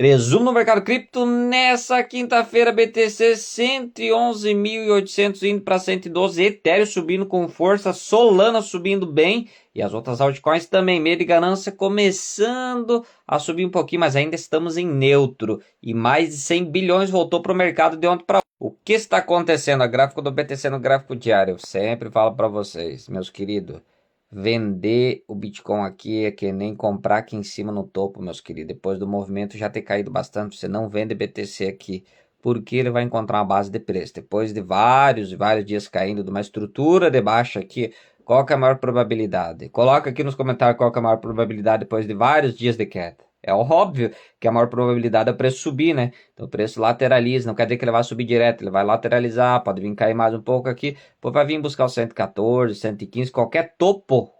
Resumo no mercado cripto nessa quinta-feira, BTC 111.800 indo para 112, Ethereum subindo com força, Solana subindo bem e as outras altcoins também, medo e ganância começando a subir um pouquinho, mas ainda estamos em neutro e mais de 100 bilhões voltou para o mercado de ontem para hoje. O que está acontecendo? A gráfico do BTC no gráfico diário, eu sempre falo para vocês, meus queridos. Vender o Bitcoin aqui é que nem comprar aqui em cima no topo, meus queridos. Depois do movimento já ter caído bastante, você não vende BTC aqui, porque ele vai encontrar uma base de preço. Depois de vários dias caindo, de uma estrutura de baixa aqui, qual que é a maior probabilidade? Coloca aqui nos comentários qual que é a maior probabilidade depois de vários dias de queda. É óbvio que a maior probabilidade é o preço subir, né? Então o preço lateraliza, não quer dizer que ele vai subir direto, ele vai lateralizar, pode vir cair mais um pouco aqui, depois vai vir buscar o 114, 115, qualquer topo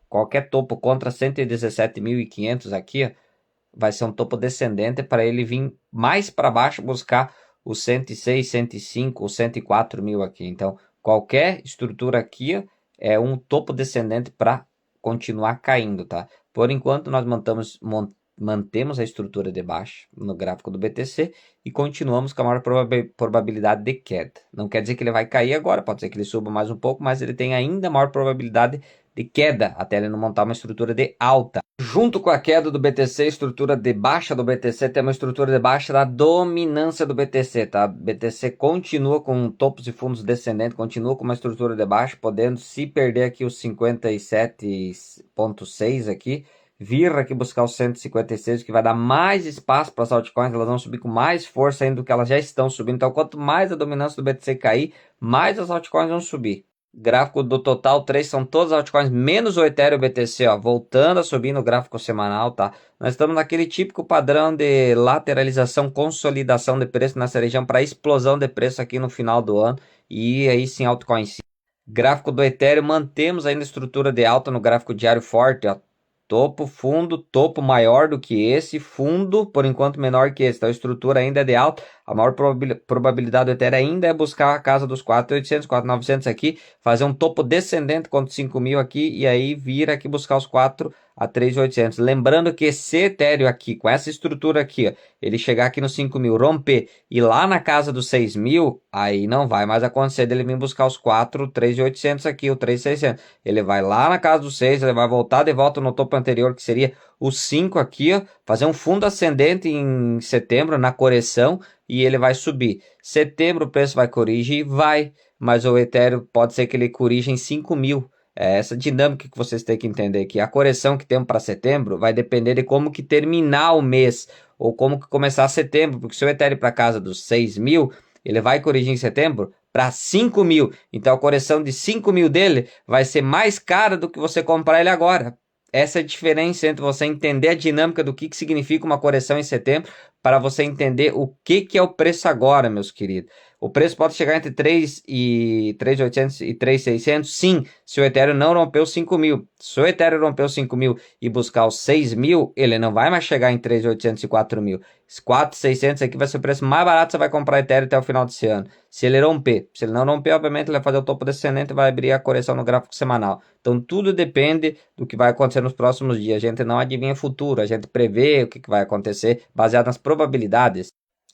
contra 117.500 aqui, ó, vai ser um topo descendente para ele vir mais para baixo buscar o 106, 105 ou 104 mil aqui. Então qualquer estrutura aqui, ó, é um topo descendente para continuar caindo, tá? Por enquanto nós mantemos a estrutura de baixa no gráfico do BTC e continuamos com a maior probabilidade de queda. Não quer dizer que ele vai cair agora, pode ser que ele suba mais um pouco, mas ele tem ainda maior probabilidade de queda até ele não montar uma estrutura de alta. Junto com a queda do BTC, estrutura de baixa do BTC, tem uma estrutura de baixa da dominância do BTC, tá? BTC continua com topos e fundos descendentes, continua com uma estrutura de baixa, podendo se perder aqui os 57.6 aqui, vir aqui buscar os 156, que vai dar mais espaço para as altcoins, elas vão subir com mais força ainda do que elas já estão subindo. Então, quanto mais a dominância do BTC cair, mais as altcoins vão subir. Gráfico do total 3 são todas as altcoins, menos o Ethereum e o BTC, ó, voltando a subir no gráfico semanal, tá? Nós estamos naquele típico padrão de lateralização, consolidação de preço nessa região para explosão de preço aqui no final do ano. E aí sim, altcoins. Gráfico do Ethereum, mantemos ainda a estrutura de alta no gráfico diário forte, ó. Topo, fundo, topo maior do que esse, fundo por enquanto menor que esse, então a estrutura ainda é de alta, a maior probabilidade do Ethereum ainda é buscar a casa dos 4.800, 4.900 aqui, fazer um topo descendente contra 5.000 aqui e aí vir aqui buscar os 4 a 3.800. Lembrando que esse Ethereum aqui, com essa estrutura aqui, ó, ele chegar aqui nos 5.000, romper e lá na casa dos 6.000, aí não vai mais acontecer dele vir buscar os 4, 3.800 aqui, o 3.600. Ele vai lá na casa dos 6, ele vai voltar de volta no topo anterior, que seria o 5 aqui, ó, fazer um fundo ascendente em setembro, na correção, e ele vai subir. Setembro o preço vai corrigir, vai, mas o Ethereum pode ser que ele corrija em 5.000. É essa dinâmica que vocês têm que entender, que a correção que temos para setembro vai depender de como que terminar o mês, ou como que começar setembro, porque se o Ethereum para casa dos 6.000, ele vai corrigir em setembro para 5.000, então a correção de 5.000 dele vai ser mais cara do que você comprar ele agora. Essa é a diferença entre você entender a dinâmica do que significa uma correção em setembro, para você entender o que é o preço agora, meus queridos. O preço pode chegar entre 3.800 e 3.600, sim, se o Ethereum não romper os 5.000. Se o Ethereum romper os 5.000 e buscar os 6.000, ele não vai mais chegar em 3.800 e 4.000. 4.600 aqui vai ser o preço mais barato que você vai comprar Ethereum até o final desse ano. Se ele romper. Se ele não romper, obviamente ele vai fazer o topo descendente e vai abrir a correção no gráfico semanal. Então tudo depende do que vai acontecer nos próximos dias. A gente não adivinha o futuro, a gente prevê o que vai acontecer baseado nas probabilidades.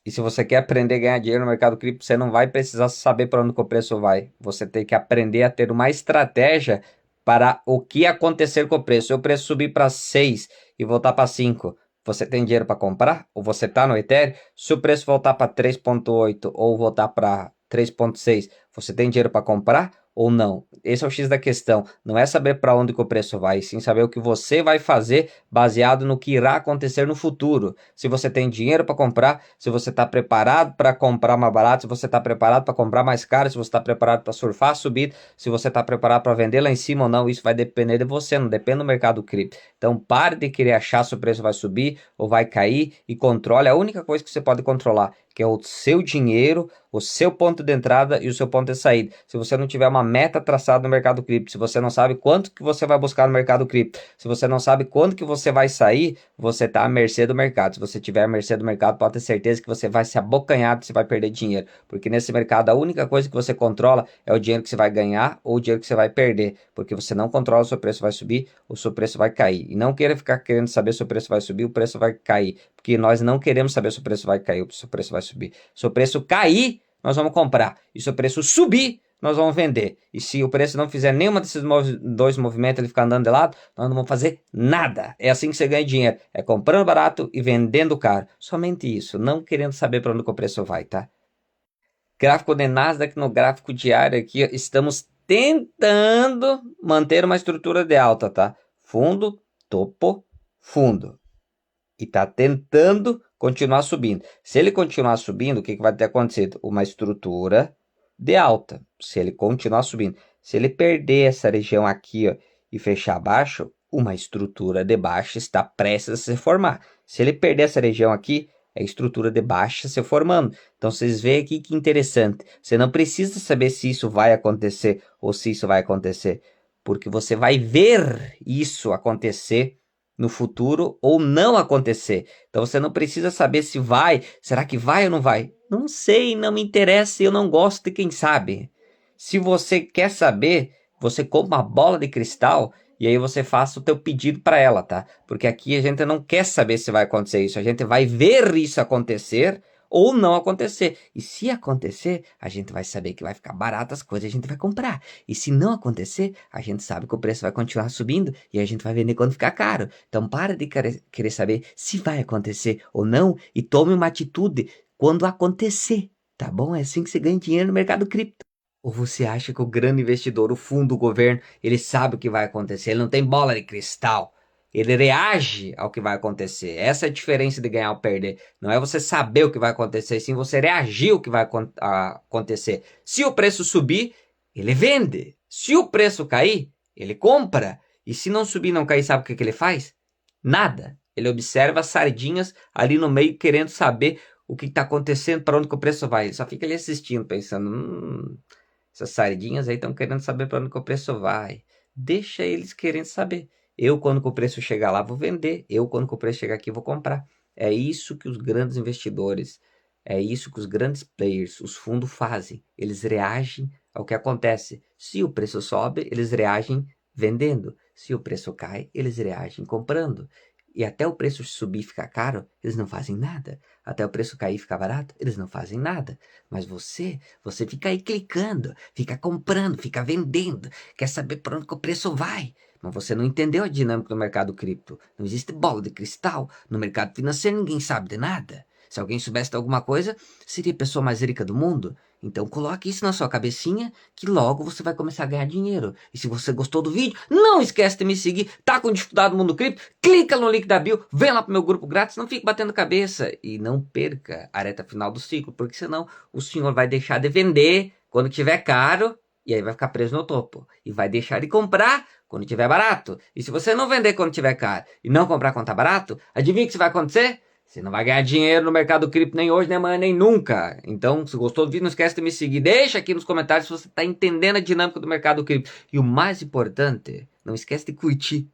E se você quer aprender a ganhar dinheiro no mercado cripto, você não vai precisar saber para onde o preço vai. Você tem que aprender a ter uma estratégia para o que acontecer com o preço. Se o preço subir para 6 e voltar para 5, você tem dinheiro para comprar? Ou você está no Ethereum? Se o preço voltar para 3.8 ou voltar para 3.6, você tem dinheiro para comprar ou não? Esse é o X da questão. Não é saber para onde que o preço vai, sim saber o que você vai fazer baseado no que irá acontecer no futuro. Se você tem dinheiro para comprar, se você está preparado para comprar mais barato, se você está preparado para comprar mais caro, se você está preparado para surfar a subida, se você está preparado para vender lá em cima ou não, isso vai depender de você, não depende do mercado cripto. Então pare de querer achar se o preço vai subir ou vai cair e controle a única coisa que você pode controlar, que é o seu dinheiro, o seu ponto de entrada e o seu ponto de saída. Se você não tiver uma meta traçada no mercado cripto, se você não sabe quanto que você vai buscar no mercado cripto, se você não sabe quando que você vai sair, você está à mercê do mercado. Se você estiver à mercê do mercado, pode ter certeza que você vai se abocanhar, você vai perder dinheiro, porque nesse mercado a única coisa que você controla é o dinheiro que você vai ganhar ou o dinheiro que você vai perder, porque você não controla se o seu preço vai subir ou o seu preço vai cair. E não queira ficar querendo saber se o preço vai subir, o preço vai cair, porque nós não queremos saber se o preço vai cair ou se o preço vai subir. Se o preço cair, nós vamos comprar. E se o preço subir, nós vamos vender. E se o preço não fizer nenhuma desses dois movimentos, ele ficar andando de lado, nós não vamos fazer nada. É assim que você ganha dinheiro. É comprando barato e vendendo caro. Somente isso. Não querendo saber para onde o preço vai, tá? Gráfico de Nasdaq no gráfico diário aqui, ó, estamos tentando manter uma estrutura de alta, tá? Fundo, topo, fundo. E tá tentando continuar subindo. Se ele continuar subindo, o que vai ter acontecido? Uma estrutura de alta. Se ele continuar subindo. Se ele perder essa região aqui, ó, e fechar abaixo, uma estrutura de baixa está prestes a se formar. Se ele perder essa região aqui, é a estrutura de baixa se formando. Então, vocês veem aqui que interessante. Você não precisa saber se isso vai acontecer ou se isso vai acontecer, porque você vai ver isso acontecer no futuro ou não acontecer. Então você não precisa saber se vai, será que vai ou não vai? Não sei, não me interessa, eu não gosto de quem sabe. Se você quer saber, você compra uma bola de cristal e aí você faça o teu pedido para ela, tá? Porque aqui a gente não quer saber se vai acontecer isso, a gente vai ver isso acontecer ou não acontecer. E se acontecer, a gente vai saber que vai ficar barato as coisas, a gente vai comprar. E se não acontecer, a gente sabe que o preço vai continuar subindo e a gente vai vender quando ficar caro. Então para de querer saber se vai acontecer ou não e tome uma atitude quando acontecer, tá bom? É assim que você ganha dinheiro no mercado cripto. Ou você acha que o grande investidor, o fundo, o governo, ele sabe o que vai acontecer, ele não tem bola de cristal. Ele reage ao que vai acontecer. Essa é a diferença de ganhar ou perder. Não é você saber o que vai acontecer, sim você reagir ao que vai acontecer. Se o preço subir, ele vende. Se o preço cair, ele compra. E se não subir, não cair, sabe o que ele faz? Nada. Ele observa as sardinhas ali no meio, querendo saber o que está acontecendo, para onde que o preço vai. Ele só fica ali assistindo, pensando, essas sardinhas aí estão querendo saber para onde que o preço vai. Deixa eles querendo saber. Eu, quando que o preço chegar lá, vou vender. Eu, quando que o preço chegar aqui, vou comprar. É isso que os grandes investidores, é isso que os grandes players, os fundos fazem. Eles reagem ao que acontece. Se o preço sobe, eles reagem vendendo. Se o preço cai, eles reagem comprando. E até o preço subir e ficar caro, eles não fazem nada. Até o preço cair e ficar barato, eles não fazem nada. Mas você fica aí clicando, fica comprando, fica vendendo, quer saber para onde que o preço vai. Mas você não entendeu a dinâmica do mercado cripto. Não existe bola de cristal. No mercado financeiro ninguém sabe de nada. Se alguém soubesse de alguma coisa, seria a pessoa mais rica do mundo. Então coloque isso na sua cabecinha que logo você vai começar a ganhar dinheiro. E se você gostou do vídeo, não esquece de me seguir. Tá com dificuldade no mundo cripto? Clica no link da bio, vem lá pro meu grupo grátis, não fique batendo cabeça. E não perca a reta final do ciclo, porque senão o senhor vai deixar de vender quando tiver caro e aí vai ficar preso no topo. E vai deixar de comprar quando tiver barato. E se você não vender quando tiver caro e não comprar quando tá barato, adivinha o que vai acontecer? Você não vai ganhar dinheiro no mercado cripto nem hoje, nem amanhã, nem nunca. Então, se gostou do vídeo, não esquece de me seguir. Deixa aqui nos comentários se você está entendendo a dinâmica do mercado cripto. E o mais importante, não esquece de curtir